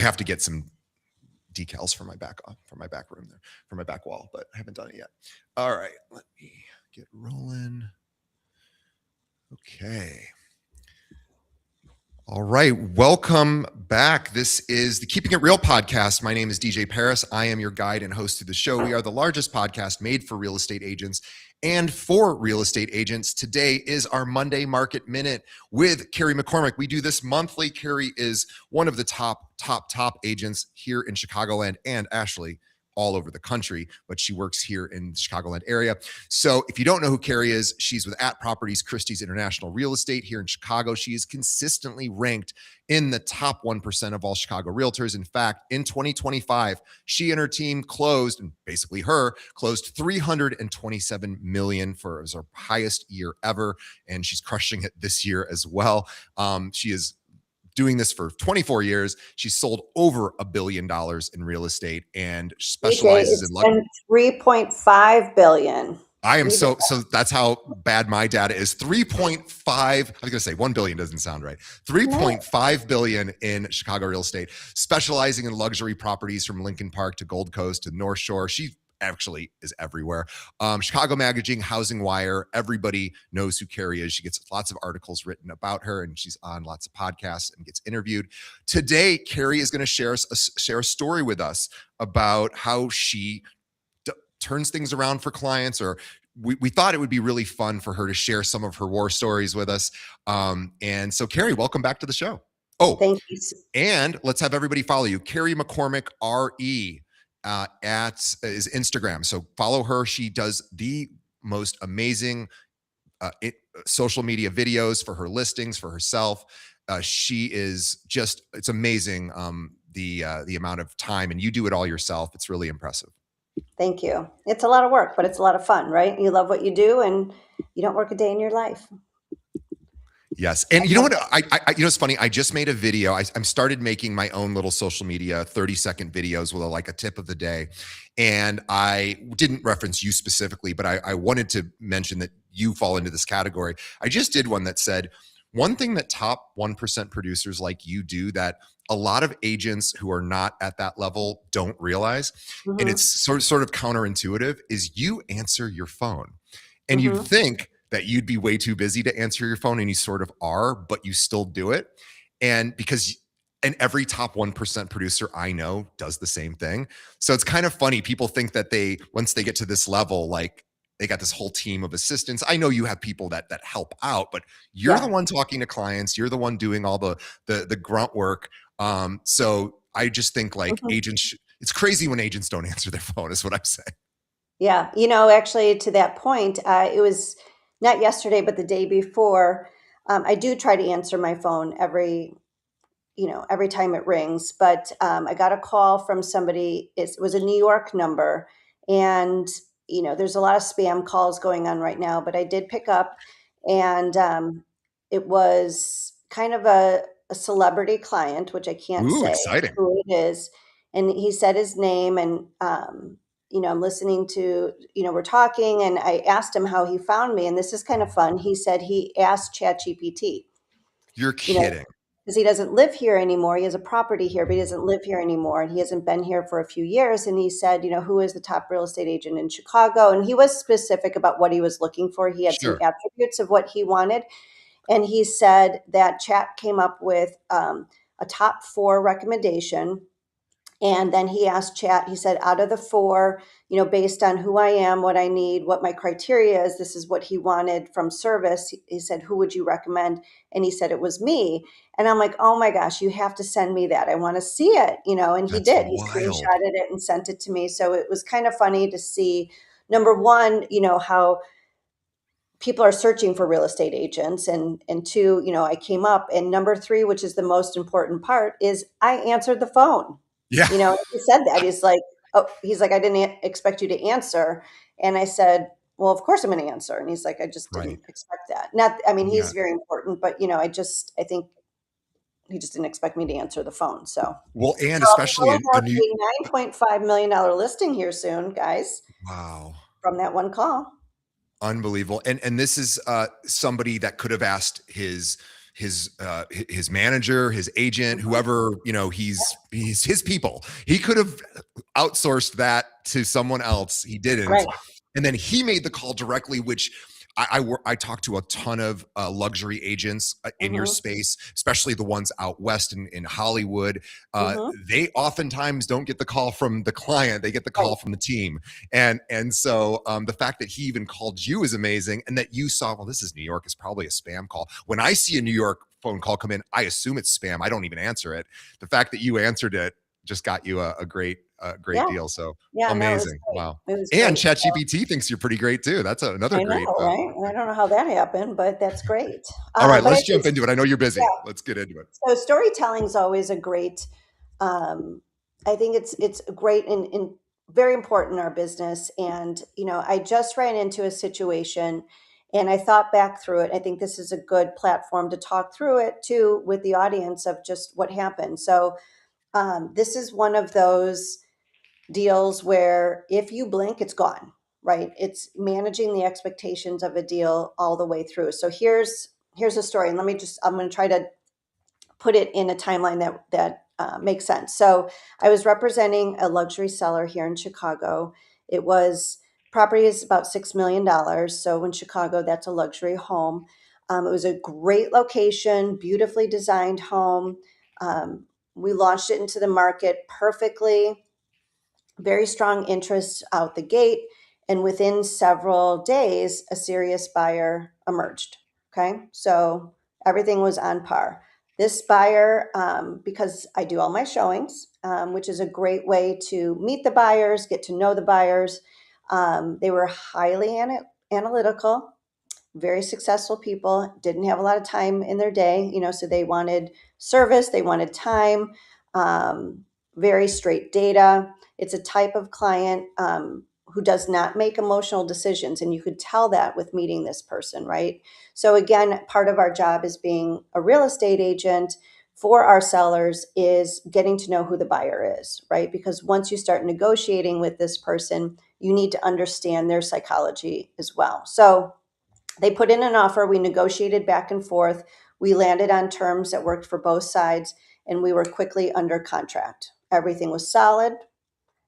I have to get some decals for my back room there, for my back wall, but I haven't done it yet. All right, let me get rolling. Okay. All right, welcome back. This is the Keeping It Real podcast. My name is DJ Paris. I am your guide and host of the show. We are the largest podcast made for real estate agents and for real estate agents. Today is our Monday Market Minute with Carrie McCormick. We do this monthly. Carrie is one of the top agents here in Chicagoland and actually all over the country, but she works here in the Chicagoland area. So if you don't know who Carrie is, she's with @Properties Christie's International Real Estate here in Chicago. She is consistently ranked in the top 1% of all Chicago realtors. In fact, in 2025, she and her team closed, and basically her, closed $327 million for her highest year ever. And she's crushing it this year as well. She is doing this for 24 years. She's sold over $1 billion in real estate and specializes in luxury. 3.5 billion. I am so that's how bad my data is. 3.5, I was going to say 1 billion doesn't sound right. 3.5 billion in Chicago real estate, specializing in luxury properties from Lincoln Park to Gold Coast to North Shore. She actually is everywhere. Chicago Magazine, Housing Wire, everybody knows who Carrie is. She gets lots of articles written about her, and she's on lots of podcasts and gets interviewed. Today, Carrie is going to share a story with us about how she turns things around for clients, or we thought it would be really fun for her to share some of her war stories with us. And so, Carrie, welcome back to the show. Oh, thank you. And let's have everybody follow you. Carrie McCormick, RE. Is Instagram. So follow her. She does the most amazing social media videos for her listings, for herself. She is just, it's amazing the amount of time, and you do it all yourself. It's really impressive. Thank you. It's a lot of work, but it's a lot of fun, right? You love what you do and you don't work a day in your life. Yes. And you know what? It's funny. I just made a video. I'm started making my own little social media 30-second videos with a tip of the day. And I didn't reference you specifically, but I wanted to mention that you fall into this category. I just did one that said, one thing that top 1% producers like you do that a lot of agents who are not at that level don't realize, and it's sort of counterintuitive, is you answer your phone. And you'd think that you'd be way too busy to answer your phone, and you sort of are, but you still do it. And every top 1% producer I know does the same thing. So it's kind of funny. People think that once they get to this level, like they got this whole team of assistants. I know you have people that help out, but you're the one talking to clients. You're the one doing all the grunt work. So I just think agents, it's crazy when agents don't answer their phone is what I'm saying. Yeah. Actually to that point, it was not yesterday, but the day before. I do try to answer my phone every time it rings, but I got a call from somebody. It was a New York number, and there's a lot of spam calls going on right now, but I did pick up, and it was kind of a celebrity client, which I can't say exciting. who it is. And he said his name, and I'm listening to, we're talking, and I asked him how he found me. And this is kind of fun. He said he asked ChatGPT. You're kidding. Because he doesn't live here anymore. He has a property here, but he doesn't live here anymore. And he hasn't been here for a few years. And he said, who is the top real estate agent in Chicago? And he was specific about what he was looking for. He had some attributes of what he wanted. And he said that chat came up with a top 4 recommendation. And then he asked chat, he said, out of the 4, based on who I am, what I need, what my criteria is, this is what he wanted from service. He said, who would you recommend? And he said, it was me. And I'm like, oh my gosh, you have to send me that. I want to see it, and he did. He screenshotted it and sent it to me. So it was kind of funny to see, number one, how people are searching for real estate agents. And 2, I came up. And number 3, which is the most important part, is I answered the phone. Yeah. He said that. He's like, I didn't expect you to answer. And I said, well, of course I'm going to answer. And he's like, I just didn't expect that. He's very important, but I think he just didn't expect me to answer the phone. So, and especially a $9.5 million listing here soon, guys. Wow. From that one call. Unbelievable. And this is somebody that could have asked his his manager, his agent, Mhm. whoever, he's his people. He could have outsourced that to someone else. He didn't. Right. And then he made the call directly, which I talked to a ton of luxury agents in your Mhm. space, especially the ones out west in Hollywood. Mhm. They oftentimes don't get the call from the client; they get the Right. call from the team. And so the fact that he even called you is amazing, and that you saw, well, this is New York, is probably a spam call. When I see a New York phone call come in, I assume it's spam. I don't even answer it. The fact that you answered it just got you a great Yeah. deal. So Yeah, no, it was amazing. great. Wow. It was And great. ChatGPT thinks you're pretty great too. That's another I know, great right? I don't know how that happened, but that's great. all right, But I let's think, jump into it. I know you're busy. yeah, Let's get into it. so storytelling is always a great, um, I think it's great and very important in our business. And, I just ran into a situation and I thought back through it. I think this is a good platform to talk through it too with the audience of just what happened. So, this is one of those deals where if you blink, it's gone, right? It's managing the expectations of a deal all the way through. So here's a story, and I'm going to try to put it in a timeline that makes sense. So I was representing a luxury seller here in Chicago. It was property is about $6 million. So in Chicago, that's a luxury home. It was a great location, beautifully designed home. Um, we launched it into the market perfectly, very strong interest out the gate. And within several days, a serious buyer emerged. Okay. So everything was on par. This buyer, because I do all my showings, which is a great way to meet the buyers, get to know the buyers. They were highly analytical, very successful people, didn't have a lot of time in their day, so they wanted service, they wanted time, um, very straight data. It's a type of client who does not make emotional decisions. And you could tell that with meeting this person, right? So, again, part of our job as being a real estate agent for our sellers is getting to know who the buyer is, right? Because once you start negotiating with this person, you need to understand their psychology as well. So, they put in an offer. We negotiated back and forth. We landed on terms that worked for both sides, and we were quickly under contract. Everything was solid,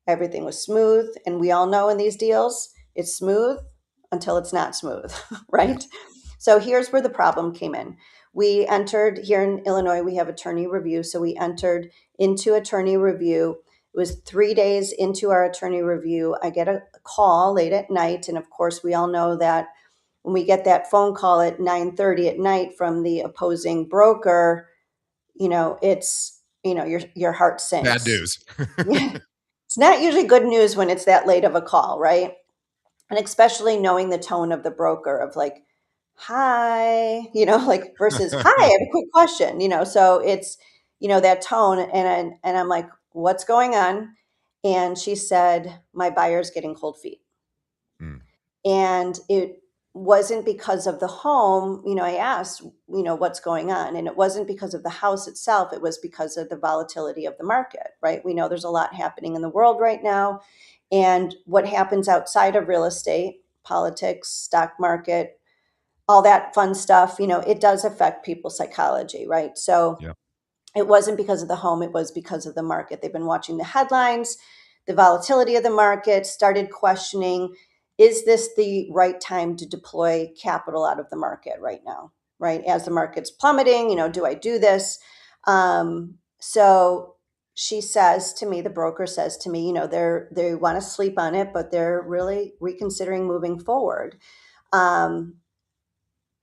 everything was smooth. And we all know in these deals, it's smooth until it's not smooth, Yeah. right? So here's where the problem came in. We entered here in Illinois, we have attorney review. So we entered into attorney review. It was 3 days into our attorney review. I get a call late at night. And of course, we all know that when we get that phone call at 9:30 at night from the opposing broker, it's, your heart Bad sinks. news. It's not usually good news when it's that late of a call, right? And especially knowing the tone of the broker of like, hi, like versus hi, I have a quick question, so it's, that tone. And I'm like, what's going on? And she said, my buyer's getting cold feet. Mm, And it wasn't because of the home. I asked, what's going on? And it wasn't because of the house itself. It was because of the volatility of the market, right? We know there's a lot happening in the world right now. And what happens outside of real estate, politics, stock market, all that fun stuff, it does affect people's psychology, right? So yeah. it wasn't because of the home, it was because of the market. They've been watching the headlines, the volatility of the market, started questioning, is this the right time to deploy capital out of the market right now, right? As the market's plummeting, do I do this? So she says to me, the broker says to me, they want to sleep on it, but they're really reconsidering moving forward. Um,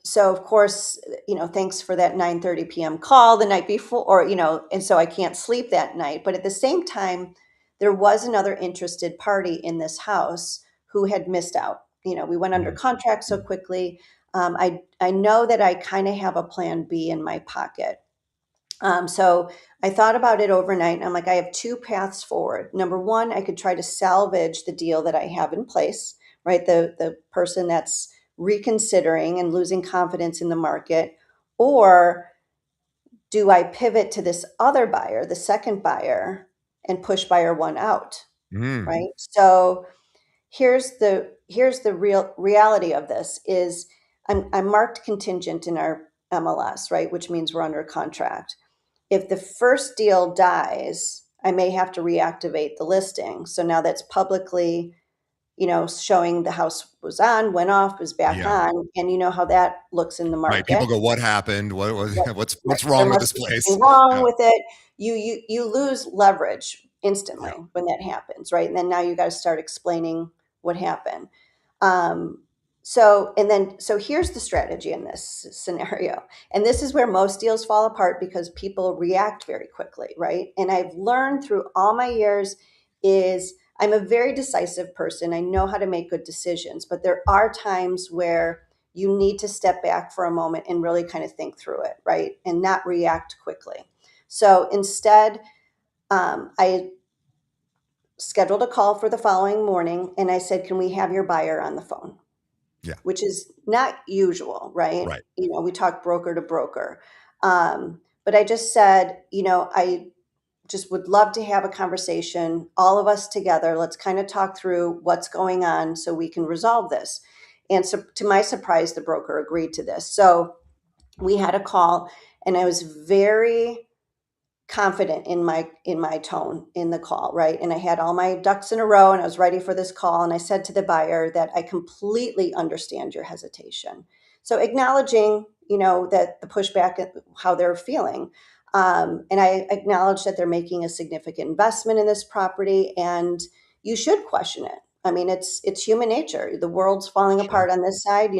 so of course, thanks for that 9:30 p.m. call the night before, or and so I can't sleep that night. But at the same time, there was another interested party in this house who had missed out. We went under Mm, contract so quickly. I know that I kind of have a plan B in my pocket. So I thought about it overnight, and I'm like, I have two paths forward. Number one, I could try to salvage the deal that I have in place, right? The person that's reconsidering and losing confidence in the market, or do I pivot to this other buyer, the second buyer, and push buyer one out, mm, right? So here's the real reality of this is I'm marked contingent in our MLS, right? Which means we're under contract. If the first deal dies, I may have to reactivate the listing. So now that's publicly, showing the house was on, went off, was back Yeah. on, and you know how that looks in the Right. market. People go, what happened? What was What what's there wrong with must this be place? something wrong Yeah. with it. You lose leverage instantly Yeah. when that happens, right? And then now you got to start explaining what happened. Um, so here's the strategy in this scenario. And this is where most deals fall apart because people react very quickly, right? And I've learned through all my years is I'm a very decisive person. I know how to make good decisions, but there are times where you need to step back for a moment and really kind of think through it, right? And not react quickly. So instead, I scheduled a call for the following morning and I said, can we have your buyer on the phone? Yeah. Which is not usual, right? Right. We talk broker to broker. But I just said, I just would love to have a conversation, all of us together. Let's kind of talk through what's going on so we can resolve this. And so, to my surprise, the broker agreed to this. So we had a call, and I was very confident in my tone in the call, right? And I had all my ducks in a row and I was ready for this call. And I said to the buyer that I completely understand your hesitation. So acknowledging, that the pushback, how they're feeling. And I acknowledge that they're making a significant investment in this property and you should question it. I mean, it's human nature. The world's falling Sure. apart on this side.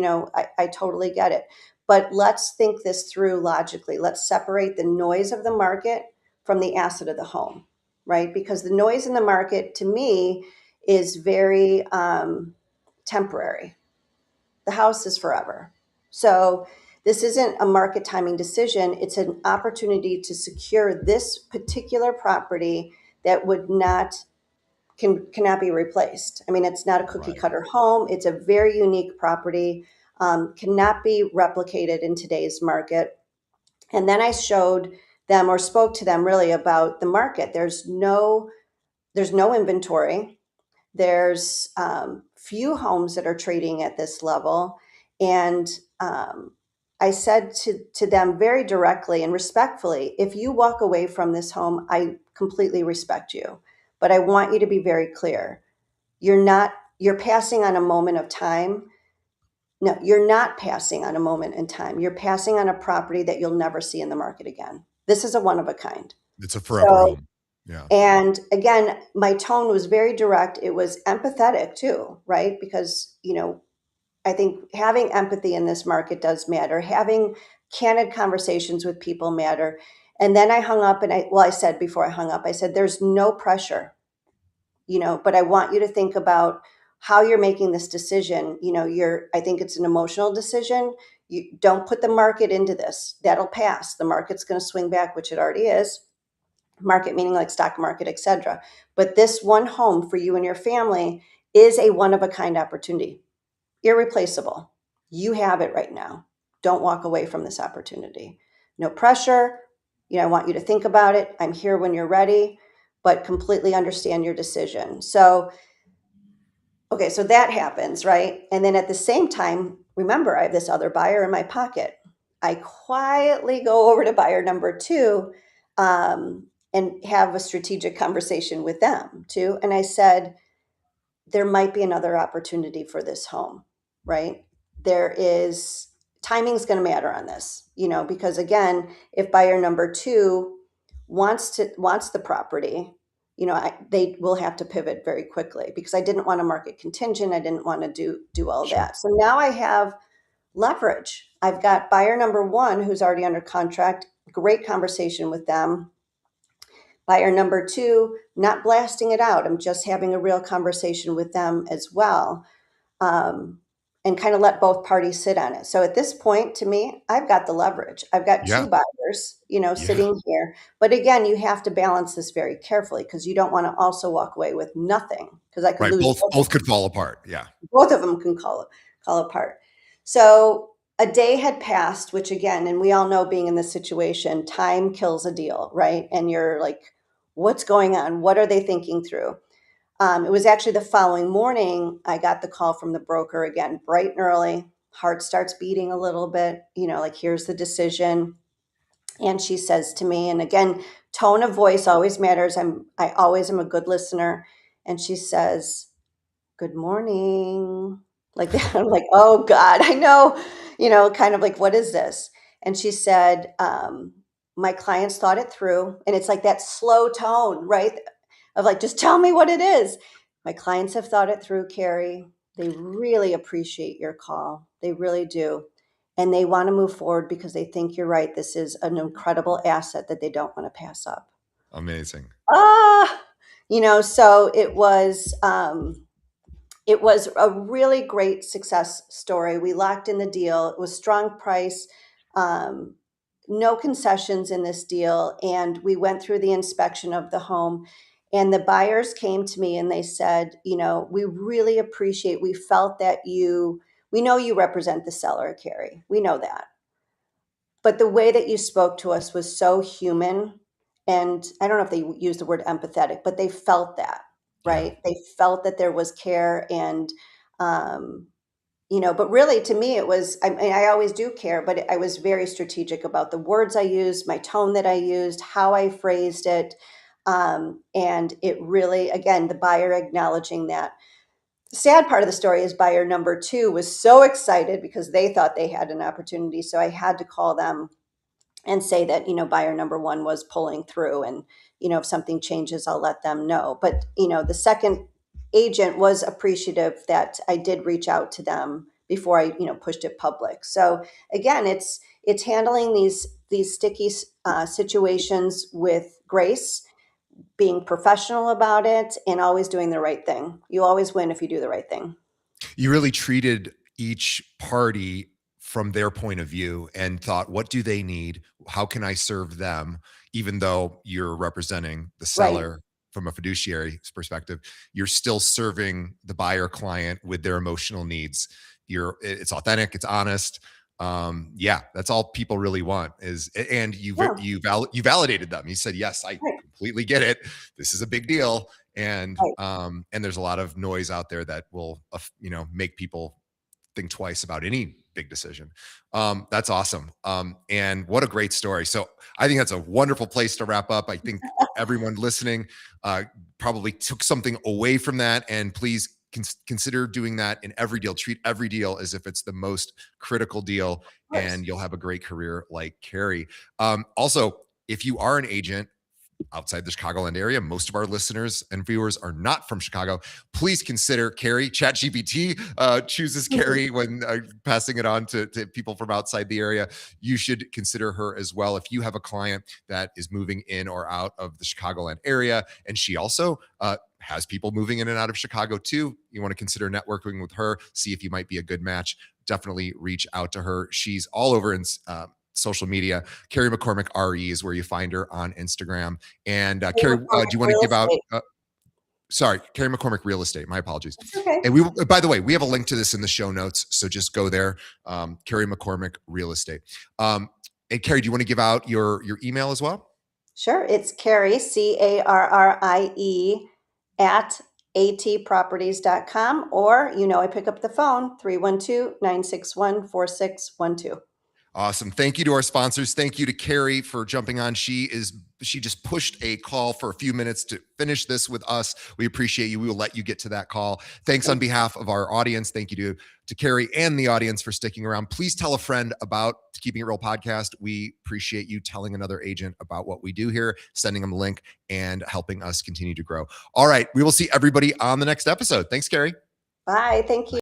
I totally get it. But let's think this through logically. Let's separate the noise of the market from the asset of the home, right? Because the noise in the market to me is very temporary. The house is forever. So this isn't a market timing decision. It's an opportunity to secure this particular property that would not cannot be replaced. I mean, it's not a cookie Right. cutter home. It's a very unique property, cannot be replicated in today's market. And then I showed them or spoke to them really about the market. There's no inventory. There's few homes that are trading at this level. And I said to them very directly and respectfully, if you walk away from this home, I completely respect you. But I want you to be very clear. You're passing on a moment of time. No, you're not passing on a moment in time. You're passing on a property that you'll never see in the market again. This is a one of a kind. It's a forever So, home. Yeah. and again, my tone was very direct. It was empathetic too, right? Because, I think having empathy in this market does matter. Having candid conversations with people matter. And then I hung up and I said before I hung up, I said, there's no pressure, but I want you to think about how you're making this decision. I think it's an emotional decision. You don't put the market into this. That'll pass. The market's going to swing back, which it already is. Market meaning like stock market, etc. But this one home for you and your family is a one of a kind opportunity. Irreplaceable. You have it right now. Don't walk away from this opportunity. No pressure. I want you to think about it. I'm here when you're ready, but completely understand your decision. So, okay, so that happens, right? And then at the same time, remember, I have this other buyer in my pocket. I quietly go over to buyer number two and have a strategic conversation with them too. And I said, there might be another opportunity for this home, right? There is timing's going to matter on this, because again, if buyer number two wants the property, they will have to pivot very quickly because I didn't want to market contingent. I didn't want to do all Sure. that. So now I have leverage. I've got buyer number one who's already under contract. Great conversation with them. Buyer number two, not blasting it out. I'm just having a real conversation with them as well, um, and kind of let both parties sit on it. So at this point, to me, I've got the leverage. I've got Yeah. two buyers, Yeah. sitting here. But again, you have to balance this very carefully because you don't want to also walk away with nothing because I could Right. lose Both could fall apart. Yeah. both of them can call apart. So a day had passed, which again, and we all know being in this situation, time kills a deal, right? And you're like, what's going on? What are they thinking through? It was actually the following morning I got the call from the broker again, bright and early. Heart starts beating a little bit, like, here's the decision. And she says to me, and again, tone of voice always matters. I always am a good listener. And she says, "Good morning." Like that. I'm like, oh God, I know, kind of like, what is this? And she said, my clients thought it through. And it's like that slow tone, right? Of like, just tell me what it is. My clients have thought it through, Carrie. They really appreciate your call. They really do. And they want to move forward because they think you're right. This is an incredible asset that they don't want to pass up. Amazing. Ah, so it was a really great success story. We locked in the deal. It was strong price, um, no concessions in this deal. And we went through the inspection of the home. And the buyers came to me and they said, we really appreciate, we felt that we know you represent the seller, Carrie. We know that. But the way that you spoke to us was so human. And I don't know if they use the word empathetic, but they felt that, Yeah. right? They felt that there was care. And, but really to me, it was, I mean, I always do care, but I was very strategic about the words I used, my tone that I used, how I phrased it. And it really, again, the buyer acknowledging that. The sad part of the story is buyer number two was so excited because they thought they had an opportunity. So I had to call them and say that, buyer number one was pulling through, and, if something changes, I'll let them know. But, the second agent was appreciative that I did reach out to them before I, pushed it public. So again, it's handling these sticky situations with grace, being professional about it, and always doing the right thing. You always win if you do the right thing. You really treated each party from their point of view and thought, what do they need? How can I serve them? Even though you're representing the Right. seller from a fiduciary perspective, you're still serving the buyer client with their emotional needs. It's authentic, it's honest. Yeah, that's all people really want is, and Yeah. you validated them. You said, yes, I Right. completely get it. This is a big deal. Right. And there's a lot of noise out there that will, make people think twice about any big decision. That's awesome. And what a great story. So I think that's a wonderful place to wrap up. I think everyone listening probably took something away from that. And please consider doing that in every deal. Treat every deal as if it's the most critical deal, Of course. and you'll have a great career like Carrie. Also, if you are an agent outside the Chicagoland area, most of our listeners and viewers are not from Chicago. Please consider Carrie. ChatGPT chooses Carrie when passing it on to people from outside the area. You should consider her as well. If you have a client that is moving in or out of the Chicagoland area, and she also has people moving in and out of Chicago too, you want to consider networking with her, see if you might be a good match. Definitely reach out to her. She's all over in social media. Carrie McCormick RE is where you find her on Instagram. And Carrie, do you want to Real give out? estate. Sorry, Carrie McCormick Real Estate. My apologies. It's okay. And by the way, we have a link to this in the show notes, so just go there. Carrie McCormick Real Estate. And Carrie, do you want to give out your email as well? Sure. It's Carrie, Carrie, at atproperties.com. Or, I pick up the phone, 312-961-4612. Awesome. Thank you to our sponsors. Thank you to Carrie for jumping on. She just pushed a call for a few minutes to finish this with us. We appreciate you. We will let you get to that call. Thanks on behalf of our audience. Thank you to Carrie and the audience for sticking around. Please tell a friend about Keeping It Real podcast. We appreciate you telling another agent about what we do here, sending them a link, and helping us continue to grow. All right. We will see everybody on the next episode. Thanks, Carrie. Bye. Thank you.